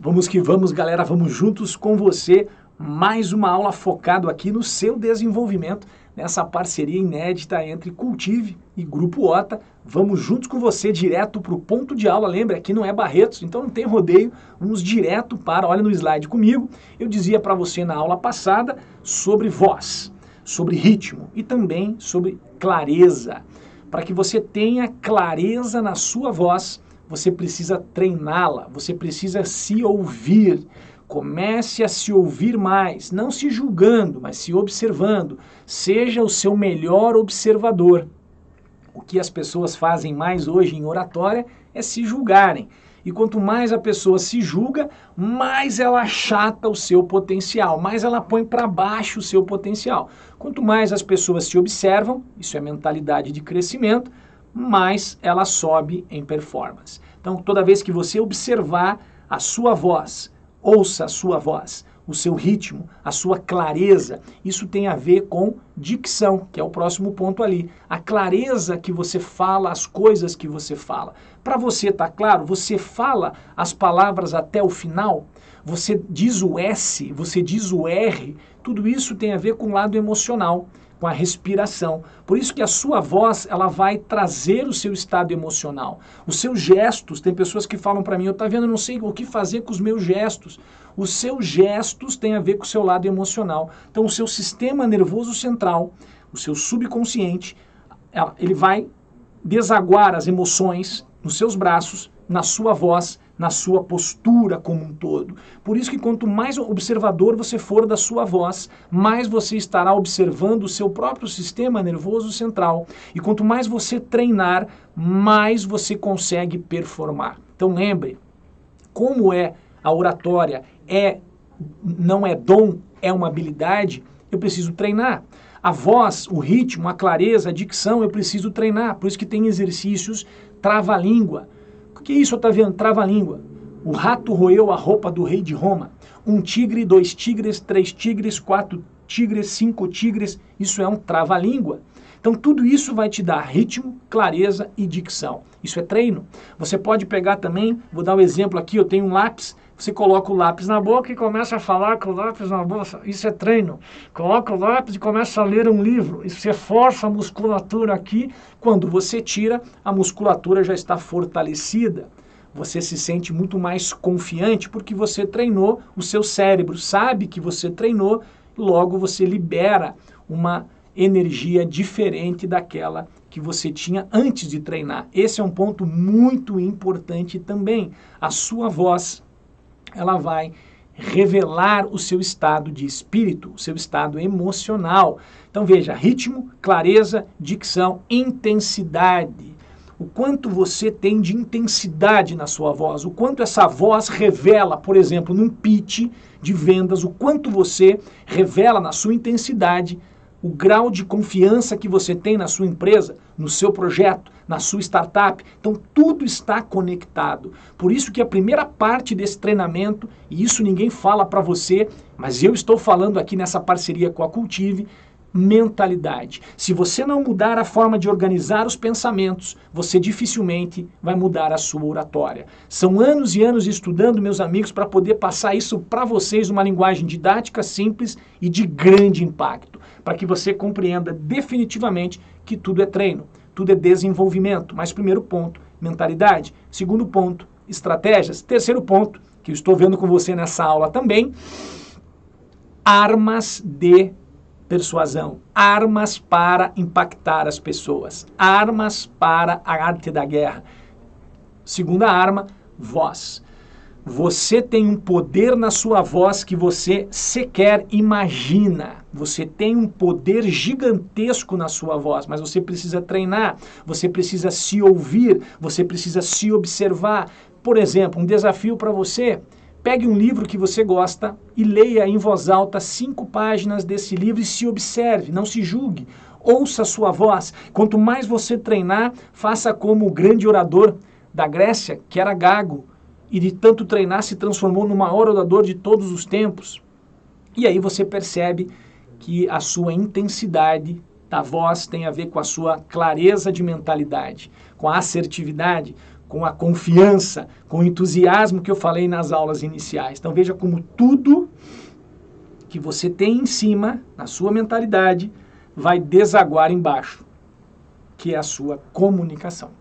Vamos que vamos, galera, vamos juntos com você. Mais uma aula focado aqui no seu desenvolvimento, nessa parceria inédita entre Cultive e Grupo OTA. Vamos juntos com você direto para o ponto de aula. Lembra, aqui não é Barretos, então não tem rodeio. Vamos direto para, olha no slide comigo, eu dizia para você na aula passada sobre voz, sobre ritmo e também sobre clareza. Para que você tenha clareza na sua voz, você precisa treiná-la, você precisa se ouvir. Comece a se ouvir mais, não se julgando, mas se observando. Seja o seu melhor observador. O que as pessoas fazem mais hoje em oratória é se julgarem. E quanto mais a pessoa se julga, mais ela achata o seu potencial, mais ela põe para baixo o seu potencial. Quanto mais as pessoas se observam, isso é mentalidade de crescimento, mais ela sobe em performance. Então, toda vez que você observar a sua voz, ouça a sua voz, o seu ritmo, a sua clareza, isso tem a ver com dicção, que é o próximo ponto ali. A clareza que você fala, as coisas que você fala. Para você estar claro, você fala as palavras até o final, você diz o S, você diz o R, tudo isso tem a ver com o lado emocional, com a respiração. Por isso que a sua voz, ela vai trazer o seu estado emocional. Os seus gestos, tem pessoas que falam para mim, eu não sei o que fazer com os meus gestos. Os seus gestos têm a ver com o seu lado emocional. Então o seu sistema nervoso central, o seu subconsciente, ele vai desaguar as emoções nos seus braços, na sua voz, na sua postura como um todo. Por isso que quanto mais observador você for da sua voz, mais você estará observando o seu próprio sistema nervoso central. E quanto mais você treinar, mais você consegue performar. Então lembre, como é a oratória, não é dom, é uma habilidade, eu preciso treinar. A voz, o ritmo, a clareza, a dicção, eu preciso treinar. Por isso que tem exercícios trava-língua. O que é isso, Otaviano? Trava-língua. O rato roeu a roupa do rei de Roma. 1 tigre, 2 tigres, 3 tigres, 4 tigres, 5 tigres. Isso é um trava-língua. Então tudo isso vai te dar ritmo, clareza e dicção. Isso é treino. Você pode pegar também, vou dar um exemplo aqui, eu tenho um lápis, você coloca o lápis na boca e começa a falar com o lápis na boca. Isso é treino. Coloca o lápis e começa a ler um livro. Isso você força a musculatura aqui. Quando você tira, a musculatura já está fortalecida. Você se sente muito mais confiante porque você treinou, o seu cérebro sabe que você treinou, logo você libera uma energia diferente daquela que você tinha antes de treinar. Esse é um ponto muito importante também. A sua voz, ela vai revelar o seu estado de espírito, o seu estado emocional. Então veja, ritmo, clareza, dicção, intensidade. O quanto você tem de intensidade na sua voz, o quanto essa voz revela, por exemplo, num pitch de vendas, o quanto você revela na sua intensidade o grau de confiança que você tem na sua empresa, no seu projeto, na sua startup. Então, tudo está conectado. Por isso que a primeira parte desse treinamento, e isso ninguém fala para você, mas eu estou falando aqui nessa parceria com a Cultive, mentalidade. Se você não mudar a forma de organizar os pensamentos, você dificilmente vai mudar a sua oratória. São anos e anos estudando, meus amigos, para poder passar isso para vocês numa linguagem didática, simples e de grande impacto, para que você compreenda definitivamente que tudo é treino, tudo é desenvolvimento. Mas primeiro ponto, mentalidade. Segundo ponto, estratégias. Terceiro ponto, que eu estou vendo com você nessa aula também, armas de persuasão, armas para impactar as pessoas, armas para a arte da guerra. Segunda arma, voz. Você tem um poder na sua voz que você sequer imagina. Você tem um poder gigantesco na sua voz, mas você precisa treinar, você precisa se ouvir, você precisa se observar. Por exemplo, um desafio para você: pegue um livro que você gosta e leia em voz alta 5 páginas desse livro e se observe, não se julgue. Ouça a sua voz. Quanto mais você treinar, faça como o grande orador da Grécia, que era gago, e de tanto treinar se transformou no maior orador de todos os tempos. E aí você percebe que a sua intensidade da voz tem a ver com a sua clareza de mentalidade, com a assertividade, com a confiança, com o entusiasmo que eu falei nas aulas iniciais. Então veja como tudo que você tem em cima, na sua mentalidade, vai desaguar embaixo, que é a sua comunicação.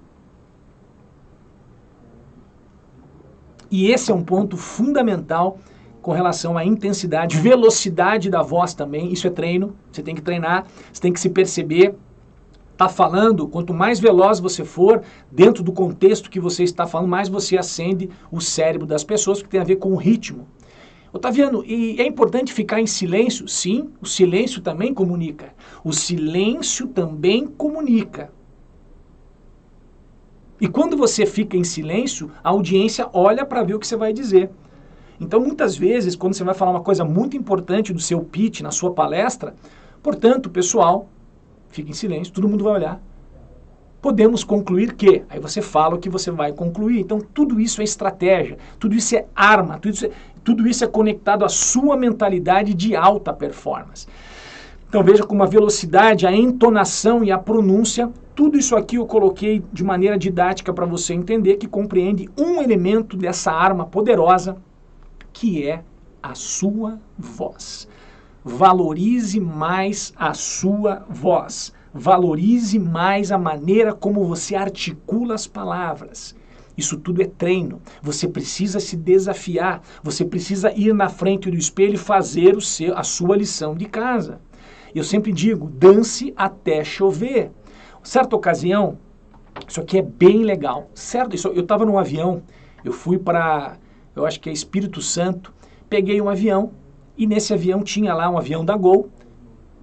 E esse é um ponto fundamental com relação à intensidade, velocidade da voz também. Isso é treino, você tem que treinar, você tem que se perceber. Tá falando, quanto mais veloz você for, dentro do contexto que você está falando, mais você acende o cérebro das pessoas, que tem a ver com o ritmo. Otaviano, e é importante ficar em silêncio? Sim, o silêncio também comunica. O silêncio também comunica. E quando você fica em silêncio, a audiência olha para ver o que você vai dizer. Então, muitas vezes, quando você vai falar uma coisa muito importante do seu pitch, na sua palestra, portanto, pessoal, fica em silêncio, todo mundo vai olhar. Podemos concluir que, aí você fala o que você vai concluir. Então, tudo isso é estratégia, tudo isso é arma, tudo isso é conectado à sua mentalidade de alta performance. Então, veja como a velocidade, a entonação e a pronúncia, tudo isso aqui eu coloquei de maneira didática para você entender que compreende um elemento dessa arma poderosa, que é a sua voz. Valorize mais a sua voz. Valorize mais a maneira como você articula as palavras. Isso tudo é treino. Você precisa se desafiar. Você precisa ir na frente do espelho e fazer a sua lição de casa. Eu sempre digo, dance até chover. Certa ocasião, isso aqui é bem legal. Certo? Eu estava num avião, eu fui para, eu acho que é Espírito Santo, peguei um avião e nesse avião tinha lá um avião da Gol,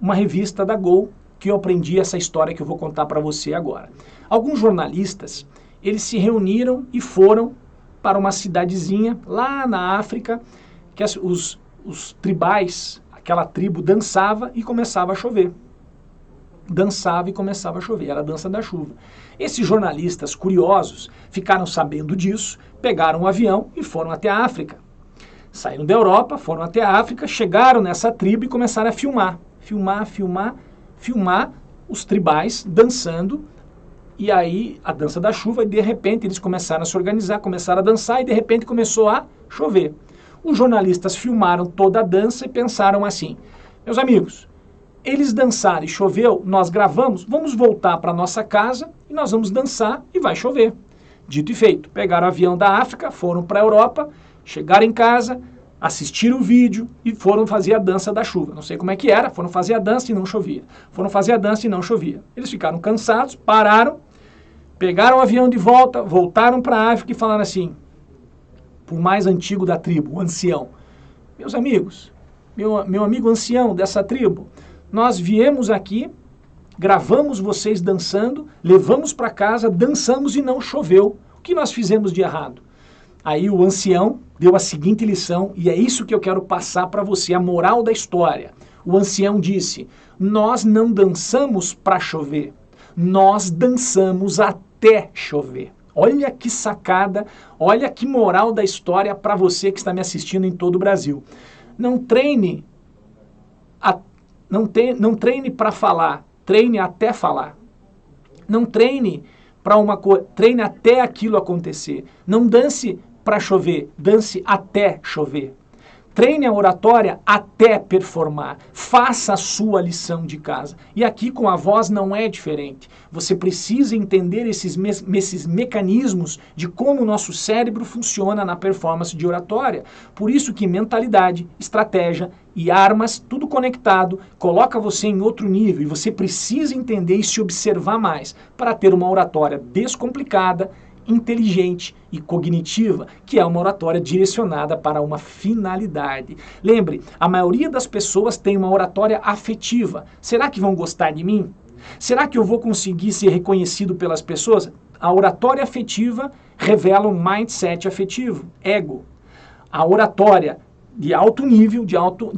uma revista da Gol, que eu aprendi essa história que eu vou contar para você agora. Alguns jornalistas, eles se reuniram e foram para uma cidadezinha lá na África, que os tribais, aquela tribo dançava e começava a chover. Dançava e começava a chover, era a dança da chuva. Esses jornalistas curiosos ficaram sabendo disso, pegaram um avião e foram até a África. Saíram da Europa, foram até a África, chegaram nessa tribo e começaram a filmar. Filmar os tribais dançando, e aí a dança da chuva, e de repente eles começaram a se organizar, começaram a dançar, e de repente começou a chover. Os jornalistas filmaram toda a dança e pensaram assim, meus amigos, eles dançaram e choveu, nós gravamos, vamos voltar para nossa casa e nós vamos dançar e vai chover. Dito e feito, pegaram o avião da África, foram para a Europa, chegaram em casa, assistiram o vídeo e foram fazer a dança da chuva. Não sei como é que era, foram fazer a dança e não chovia. Foram fazer a dança e não chovia. Eles ficaram cansados, pararam, pegaram o avião de volta, voltaram para a África e falaram assim, por mais antigo da tribo, o ancião, meus amigos, meu amigo ancião dessa tribo, nós viemos aqui, gravamos vocês dançando, levamos para casa, dançamos e não choveu. O que nós fizemos de errado? Aí o ancião deu a seguinte lição, e é isso que eu quero passar para você, a moral da história. O ancião disse, nós não dançamos para chover, nós dançamos até chover. Olha que sacada, olha que moral da história para você que está me assistindo em todo o Brasil. Não treine para falar, treine até falar. Não treine para uma coisa, treine até aquilo acontecer. Não dance para chover, dance até chover. Treine a oratória até performar. Faça a sua lição de casa. E aqui com a voz não é diferente. Você precisa entender esses mecanismos de como o nosso cérebro funciona na performance de oratória. Por isso que mentalidade, estratégia e armas, tudo conectado, coloca você em outro nível. E você precisa entender e se observar mais para ter uma oratória descomplicada, inteligente e cognitiva, que é uma oratória direcionada para uma finalidade. Lembre, a maioria das pessoas tem uma oratória afetiva. Será que vão gostar de mim? Será que eu vou conseguir ser reconhecido pelas pessoas? A oratória afetiva revela um mindset afetivo, ego. A oratória de alto nível, de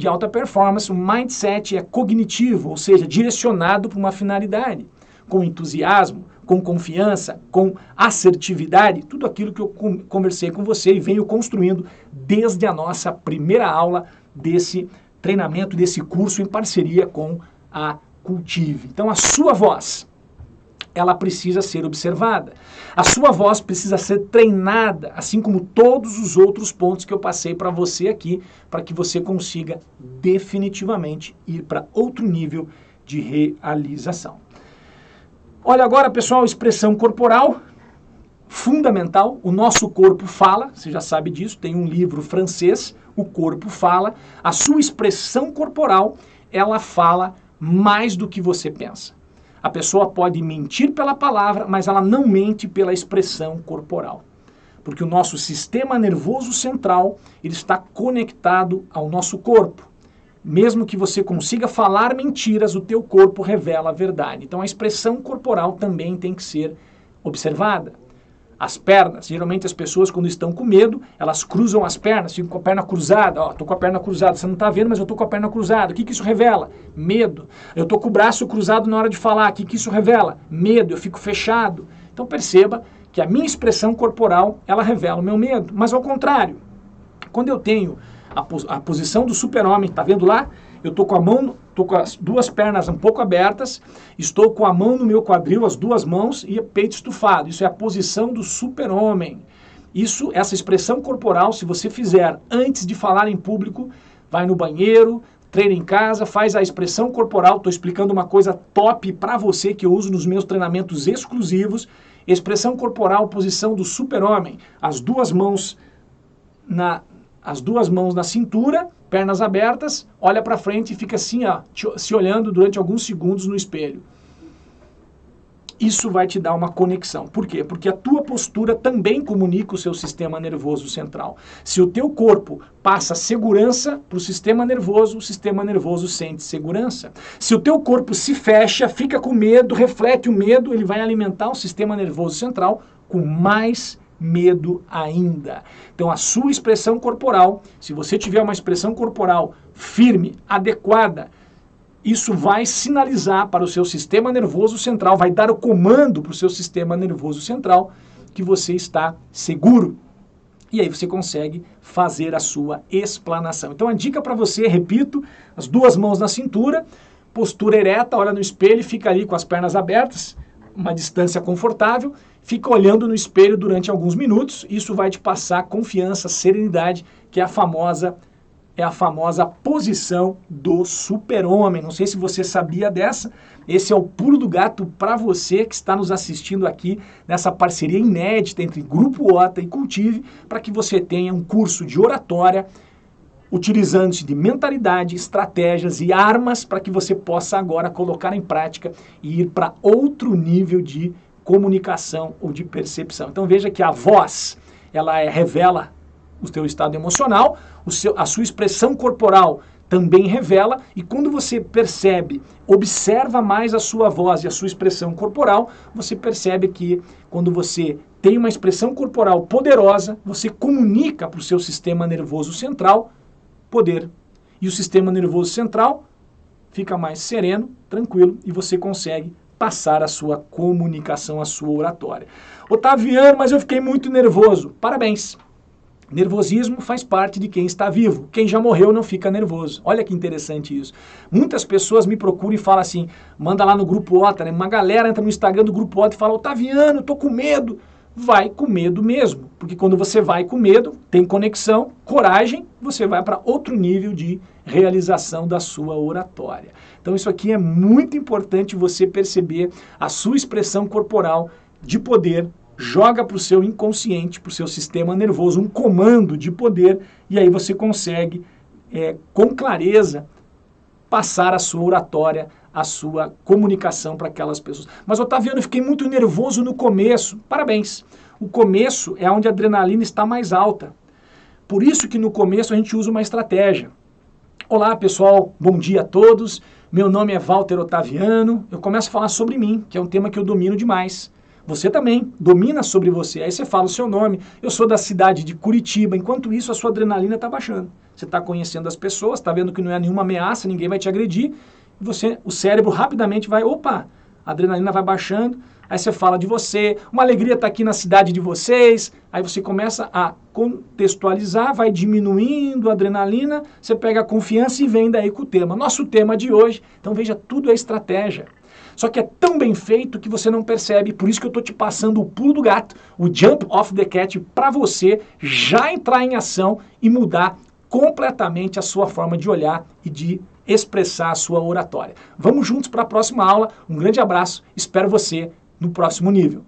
alta performance, o mindset é cognitivo, ou seja, direcionado para uma finalidade, com entusiasmo, com confiança, com assertividade, tudo aquilo que eu conversei com você e venho construindo desde a nossa primeira aula desse treinamento, desse curso em parceria com a Cultive. Então a sua voz, ela precisa ser observada. A sua voz precisa ser treinada, assim como todos os outros pontos que eu passei para você aqui, para que você consiga definitivamente ir para outro nível de realização. Olha agora, pessoal, expressão corporal, fundamental. O nosso corpo fala, você já sabe disso, tem um livro francês, O Corpo Fala. A sua expressão corporal, ela fala mais do que você pensa. A pessoa pode mentir pela palavra, mas ela não mente pela expressão corporal. Porque o nosso sistema nervoso central, ele está conectado ao nosso corpo. Mesmo que você consiga falar mentiras, o teu corpo revela a verdade. Então a expressão corporal também tem que ser observada. As pernas, geralmente as pessoas quando estão com medo, elas cruzam as pernas, ficam com a perna cruzada. Ó, tô com a perna cruzada, você não está vendo, mas eu tô com a perna cruzada. O que isso revela? Medo. Eu tô com o braço cruzado na hora de falar. O que isso revela? Medo, eu fico fechado. Então perceba que a minha expressão corporal, ela revela o meu medo. Mas ao contrário, quando eu tenho a posição do super-homem, tá vendo lá? Eu tô com a mão, tô com as duas pernas um pouco abertas, estou com a mão no meu quadril, as duas mãos e peito estufado. Isso é a posição do super-homem. Essa expressão corporal, se você fizer antes de falar em público, vai no banheiro, treina em casa, faz a expressão corporal. Estou explicando uma coisa top para você que eu uso nos meus treinamentos exclusivos. Expressão corporal, posição do super-homem. As duas mãos na cintura, pernas abertas, olha para frente e fica assim, ó, se olhando durante alguns segundos no espelho. Isso vai te dar uma conexão. Por quê? Porque a tua postura também comunica o seu sistema nervoso central. Se o teu corpo passa segurança para o sistema nervoso sente segurança. Se o teu corpo se fecha, fica com medo, reflete o medo, ele vai alimentar o sistema nervoso central com mais medo ainda. Então a sua expressão corporal, se você tiver uma expressão corporal firme, adequada, isso vai sinalizar para o seu sistema nervoso central, vai dar o comando para o seu sistema nervoso central que você está seguro. E aí você consegue fazer a sua explanação. Então a dica para você, repito, as duas mãos na cintura, postura ereta, olha no espelho e fica ali com as pernas abertas, uma distância confortável, fica olhando no espelho durante alguns minutos, isso vai te passar confiança, serenidade, que é a famosa posição do super-homem. Não sei se você sabia dessa, esse é o pulo do gato para você que está nos assistindo aqui nessa parceria inédita entre Grupo Ota e Cultive, para que você tenha um curso de oratória, utilizando-se de mentalidade, estratégias e armas para que você possa agora colocar em prática e ir para outro nível de comunicação ou de percepção. Então veja que a voz, ela revela o teu estado emocional, a sua expressão corporal também revela, e quando você percebe, observa mais a sua voz e a sua expressão corporal, você percebe que quando você tem uma expressão corporal poderosa, você comunica para o seu sistema nervoso central poder. E o sistema nervoso central fica mais sereno, tranquilo, e você consegue passar a sua comunicação, a sua oratória. Otaviano, mas eu fiquei muito nervoso. Parabéns! Nervosismo faz parte de quem está vivo. Quem já morreu não fica nervoso. Olha que interessante isso. Muitas pessoas me procuram e falam assim, manda lá no Grupo Ota, né? Uma galera entra no Instagram do Grupo Ota e fala, Otaviano, tô com medo. Vai com medo mesmo, porque quando você vai com medo, tem conexão, coragem, você vai para outro nível de realização da sua oratória. Então isso aqui é muito importante você perceber a sua expressão corporal de poder, joga para o seu inconsciente, para o seu sistema nervoso, um comando de poder, e aí você consegue, com clareza, passar a sua oratória, a sua comunicação para aquelas pessoas. Mas, Otaviano, eu fiquei muito nervoso no começo. Parabéns! O começo é onde a adrenalina está mais alta. Por isso que no começo a gente usa uma estratégia. Olá, pessoal, bom dia a todos. Meu nome é Walter Otaviano. Eu começo a falar sobre mim, que é um tema que eu domino demais. Você também domina sobre você. Aí você fala o seu nome. Eu sou da cidade de Curitiba. Enquanto isso, a sua adrenalina está baixando. Você está conhecendo as pessoas, está vendo que não é nenhuma ameaça, ninguém vai te agredir. O cérebro rapidamente vai, opa, a adrenalina vai baixando, aí você fala de você, uma alegria está aqui na cidade de vocês, aí você começa a contextualizar, vai diminuindo a adrenalina, você pega a confiança e vem daí com o tema. Nosso tema de hoje, então veja, tudo é estratégia. só que é tão bem feito que você não percebe, por isso que eu estou te passando o pulo do gato, o jump off the cat, para você já entrar em ação e mudar completamente a sua forma de olhar e de expressar a sua oratória. Vamos juntos para a próxima aula, um grande abraço, espero você no próximo nível.